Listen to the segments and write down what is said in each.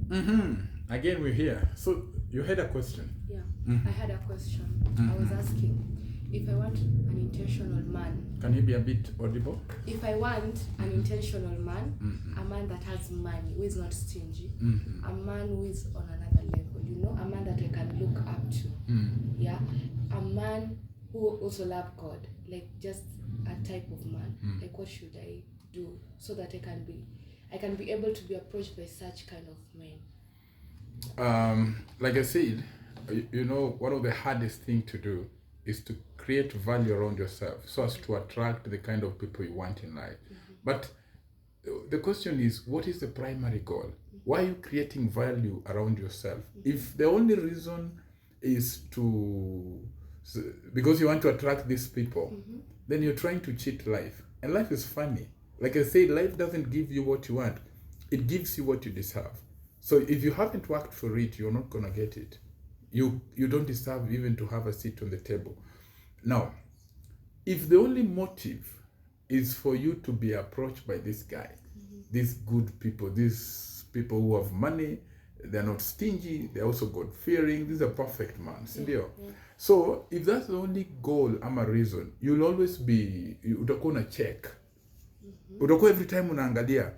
Again, we're here. So you had a question. Yeah, I had a question. I was asking if I want an intentional man. Can you be a bit audible? If I want an intentional man, a man that has money, who is not stingy, a man who is on another level, you know, a man that I can look up to. Yeah, a man who also love God, like just a type of man. Like what should I do so that I can be able to be approached by such kind of men? Like I said, you know, one of the hardest thing to do is to create value around yourself so as to attract the kind of people you want in life. But the question is, what is the primary goal? Why are you creating value around yourself? If the only reason is because you want to attract these people, then you're trying to cheat life. And life is funny. Like I said, life doesn't give you what you want. It gives you what you deserve. So if you haven't worked for it, you're not gonna get it. You don't deserve even to have a seat on the table. Now, if the only motive is for you to be approached by this guy, these good people, these people who have money, they're not stingy, they're also God-fearing, these are perfect man, sindio? So if that's the only goal ama reason, you'll always be, utakuwa una check. Utakuwa every time unaangalia,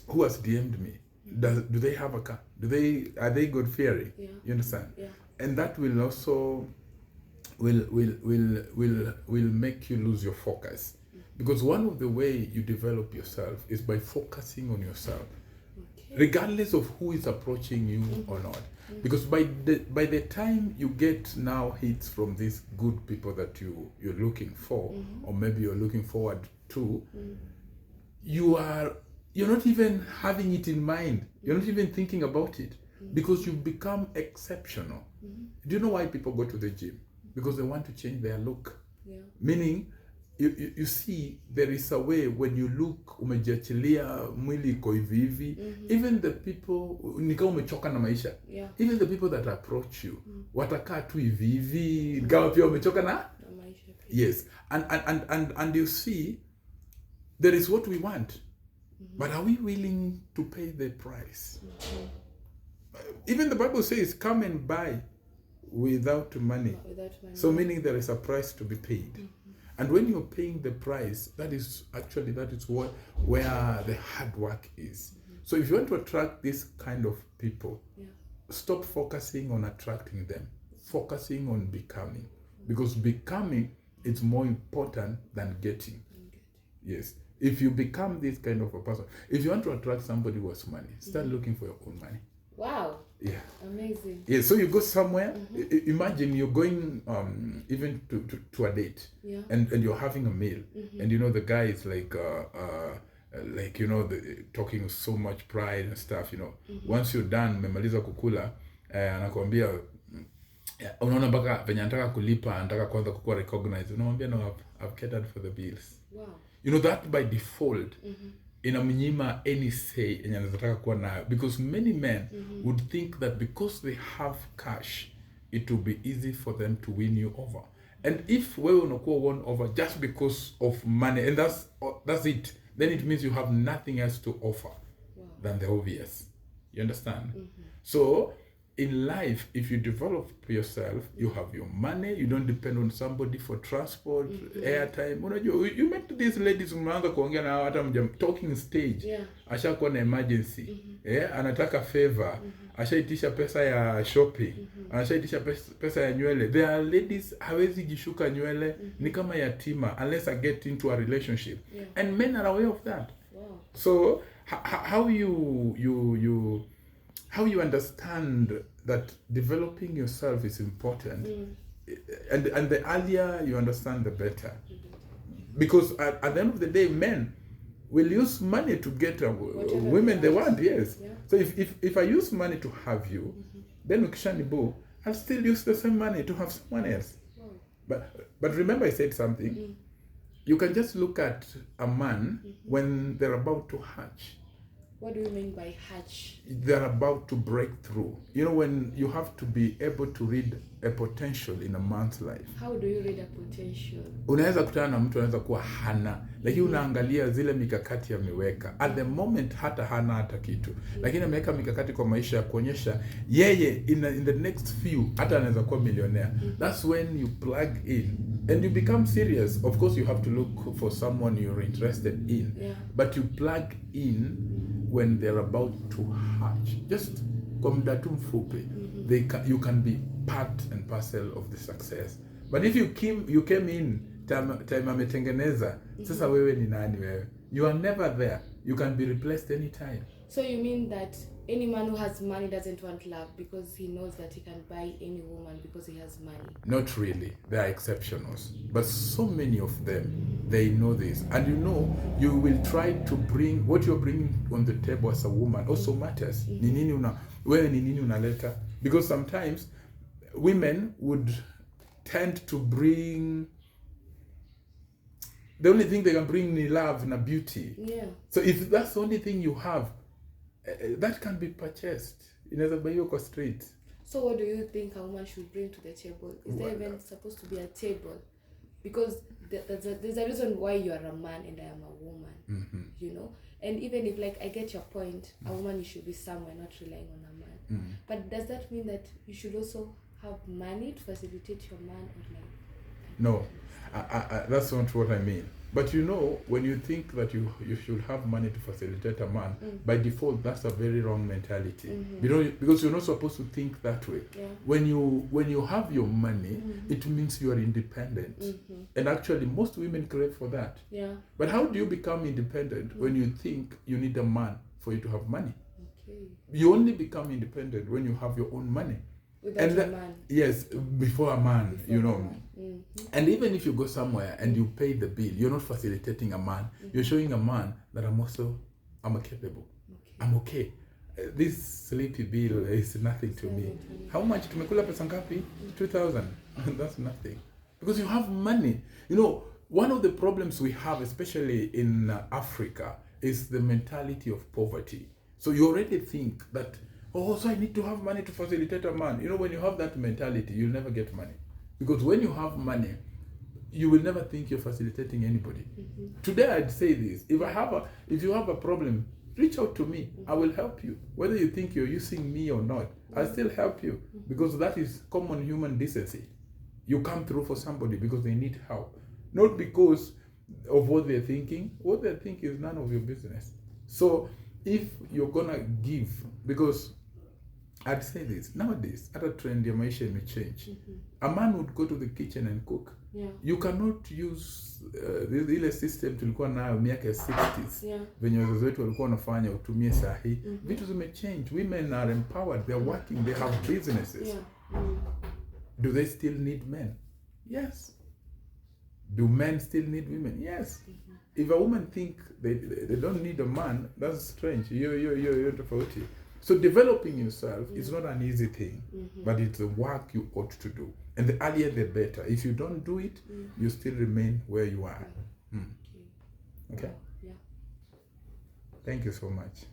who has DM'd me? Do they have a car? Are they God-fearing? Yeah. You understand? Yeah. And that will also will make you lose your focus. Because one of the way you develop yourself is by focusing on yourself. Okay. Regardless of who is approaching you or not. Because by the time you get now hits from these good people that you're looking for, or maybe you're looking forward to, you're not even having it in mind. You're not even thinking about it because you've become exceptional. Do you know why people go to the gym? Because they want to change their look. Yeah. Meaning, you see, there is a way when you look, umejiachilia, mwili iko hivi hivi, even the people, nikao umechoka na maisha, even the people that approach you, watakaa tu hivi hivi, nikao pia umechoka na maisha. Yes, and you see, there is what we want. But are we willing to pay the price? Even the Bible says, come and buy without money. So meaning there is a price to be paid. And when you're paying the price, that is where the hard work is. So if you want to attract this kind of people, stop focusing on attracting them. Focusing on becoming. Because becoming is more important than getting. Yes. If you become this kind of a person, if you want to attract somebody who has money, start looking for your own money. Wow. Yeah. Amazing. Yeah. So you go somewhere. Imagine you're going even to a date, and you're having a meal, and you know the guy is like you know talking so much pride and stuff. You know, once you're done, memaliza kukula, anakuambia unaona mpaka venye anataka kulipa, anataka kwanza kukuwa recognized. Unamwambia no, I've catered for the bills. Wow. You know that by default inamnyima any say yenye anataka kuwa nayo, because many men would think that because they have cash it will be easy for them to win you over. And if wewe unakuwa won over just because of money, and that's it, then it means you have nothing else to offer than the obvious. You understand? So in life, if you develop yourself, you have your money, you don't depend on somebody for transport, airtime. Unajua, you met these ladies, umeanza kuongea na hata talking stage. Ashakuwa na emergency. Anataka favor. Ashaitisha pesa ya shopping. Ashaitisha pesa ya nywele. There are ladies, hawezi jishuka nywele, ni kama yatima, unless I get into a relationship. And men are aware of that. Wow. So, how you understand that developing yourself is important, and the earlier you understand, the better. Because at the end of the day, men will use money to get women they want. Yes. Yeah. So if I use money to have you, then ukishanibu, I'll still use the same money to have someone else. But remember, I said something. You can just look at a man when they're about to hatch. What do you mean by hatch? They're about to break through. You know, when you have to be able to read a potential in a man's life. How do you read a potential? Unaweza kutana na mtu anaweza kuwa hana, lakini unaangalia zile mikakati ameweka. At the moment hata hana hata kitu, lakini ameweka mikakati kwa maisha ya kuonyesha yeye in the next few hata anaweza kuwa millionaire. That's when you plug in and you become serious. Of course you have to look for someone you're interested in, but you plug in when they're about to hatch. Just kwa muda tu mfupi, you can be part and parcel of the success. But if you came in time ametengeneza, sasa wewe ni nani wewe? You are never there. You can be replaced anytime. So you mean that any man who has money doesn't want love because he knows that he can buy any woman because he has money? Not really. There are exceptions. But so many of them, they know this. And you know, you will try to bring what you're bringing on the table as a woman also matters. Ni nini unaleta? Because sometimes women would tend to bring, the only thing they can bring is love and beauty. Yeah. So if that's the only thing you have, that can be purchased. Inaweza buy kwa street. So what do you think a woman should bring to the table? Is there even supposed to be a table? Because there's a reason why you are a man and I am a woman. You know? And even if, like, I get your point, a woman should be somewhere, not relying on a man. But does that mean that you should also have money to facilitate your man, or like? No, that's not what I mean. But you know, when you think that you should have money to facilitate a man, by default, that's a very wrong mentality. Because you're not supposed to think that way. Yeah. When you have your money, it means you are independent. And actually, most women crave for that. Yeah. But how do you become independent when you think you need a man for you to have money? Okay. You only become independent when you have your own money. Without a man. Yes, before a man, you know. And even if you go somewhere and you pay the bill, you're not facilitating a man. You're showing a man that I'm capable. Okay. I'm okay. This sleepy bill is nothing to me. How much? Tumekula pesa ngapi? 2,000. That's nothing. Because you have money. You know, one of the problems we have, especially in Africa, is the mentality of poverty. So you already think that, oh, so I need to have money to facilitate a man. You know, when you have that mentality, you'll never get money. Because when you have money, you will never think you're facilitating anybody. Today, I'd say this. If you have a problem, reach out to me. I will help you. Whether you think you're using me or not, I'll still help you. Because that is common human decency. You come through for somebody because they need help. Not because of what they're thinking. What they think is none of your business. So if you're gonna give, because I'd say this, nowadays, at a trend ya maisha imechange. A man would go to the kitchen and cook. Yeah. You cannot use ile system tulikuwa nayo miaka ya 60s. Yeah. Venye wazazi wetu walikuwa wanafanya utumie sahi. Vitu zimechange. Women are empowered. They're working. They have businesses. Yeah. Do they still need men? Yes. Do men still need women? Yes. If a woman think they don't need a man, that's strange. You're tofauti. So developing yourself is not an easy thing, but it's a work you ought to do. And the earlier the better. If you don't do it, you still remain where you are. Okay? Yeah. Thank you so much.